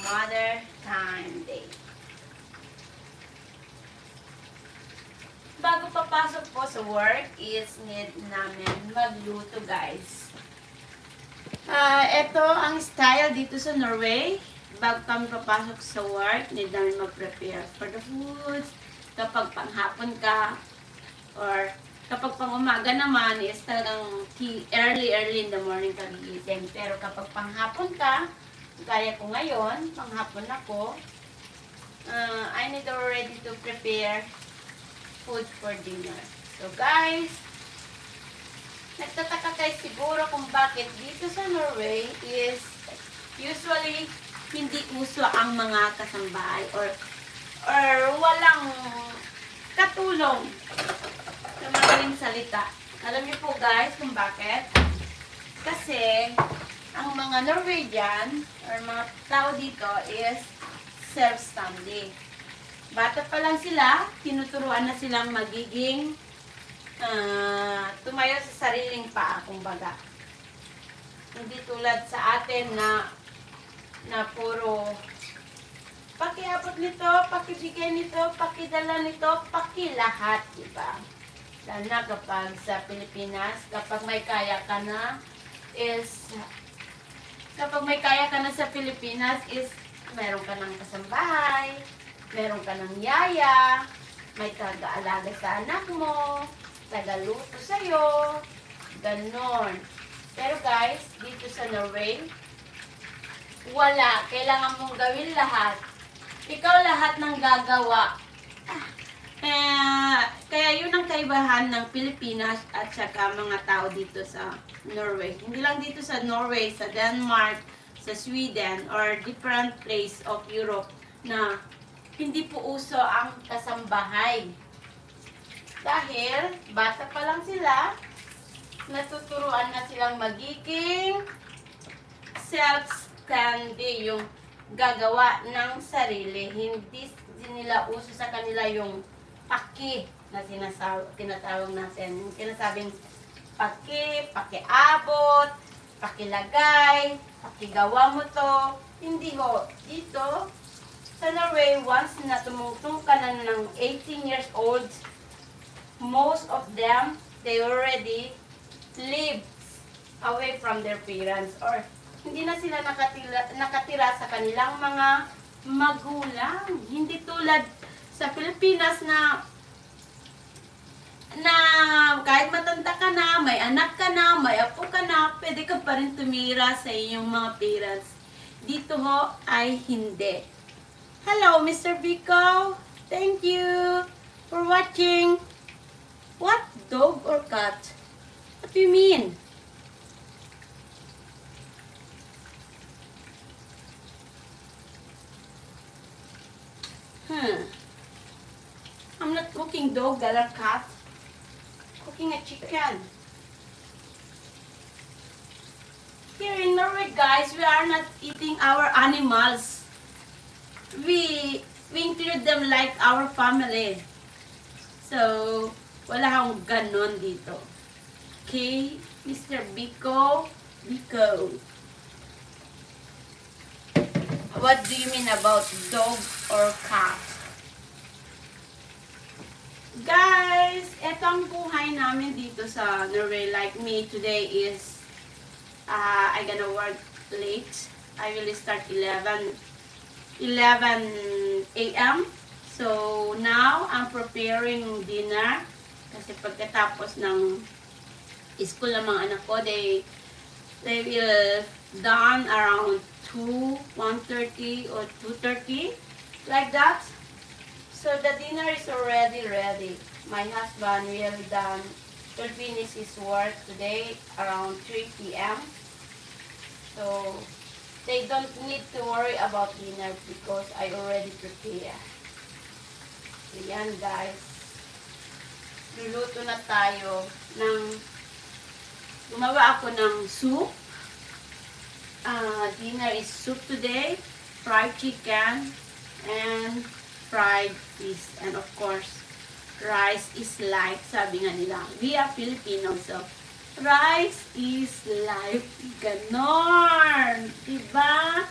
Mother Time Day. Bago papasok po sa work is need namin magluto, guys. Ito ang style dito sa Norway. Bago kami papasok sa work, need namin mag-prepare for the foods. Kapag panghapon ka, or kapag pang umaga naman is talagang early in the morning ka gigising. Pero kapag panghapon ka, kaya ko ngayon, panghapon ako, I need already to prepare food for dinner. So guys, nagtataka kayo siguro kung bakit dito sa Norway is usually hindi uso ang mga kasambahay or walang katulong sa madaling salita. Alam niyo po guys kung bakit? Kasi ang mga Norwegian or mga tao dito is self-standing. Bata pa lang sila, tinuturuan na silang magiging tumayo sa sariling paa, kumbaga. Hindi tulad sa atin na puro pakiabot nito, pakibigay nito, pakidala nito, pakilahat, diba? Lalo na kapag sa Pilipinas, kapag may kaya ka na sa Pilipinas is meron ka ng kasambahay, meron ka ng yaya, may taga-alaga sa anak mo, tagaluto sa'yo, ganon. Pero guys, dito sa Norway, wala. Kailangan mong gawin lahat. Ikaw lahat ng gagawa. Kaya yun ang kaibahan ng Pilipinas at saka mga tao dito sa Norway. Hindi lang dito sa Norway, sa Denmark, sa Sweden, or different place of Europe na hindi po uso ang kasambahay. Dahil bata pa lang sila, natuturuan na silang magiging self-standing, yung gagawa ng sarili. Hindi nila uso sa kanila yung paki na tinatawag natin. Yung sinasabing paki, pakiabot, pakilagay, pakigawa mo to. Hindi ho. Dito, sa Norway, once na tumutong ka na ng 18 years old, most of them, they already live away from their parents or hindi na sila nakatira sa kanilang mga magulang. Hindi tulad sa Pilipinas na kahit matanda ka na, may anak ka na, may apo ka na, pwede ka pa rin tumira sa iyong mga parents. Dito ho ay hindi. Hello, Mr. Biko. Thank you for watching. What? Dog or cat? What do you mean? I'm not cooking dog or cat. Cooking a chicken. Here in Norway, guys, we are not eating our animals. We include them like our family. So, wala akong ganon dito. Okay, Mr. Biko. What do you mean about dog or cat? Guys, eto ang buhay namin dito sa Norway. Like me, today is, I gonna work late. I will start 11 a.m. So, now, I'm preparing dinner. Kasi pagkatapos ng school ng mga anak ko, they will done around 1:30 or 2:30. Like that. So, the dinner is already ready. My husband will finish his work today around 3 p.m. So, they don't need to worry about dinner because I already prepared. So, yan guys. Luluto na tayo gumawa ako ng soup. Dinner is soup today, fried chicken, and fried fish. And of course, rice is life. Sabi nga nila, we are Filipino, so rice is life. Ganon. Diba?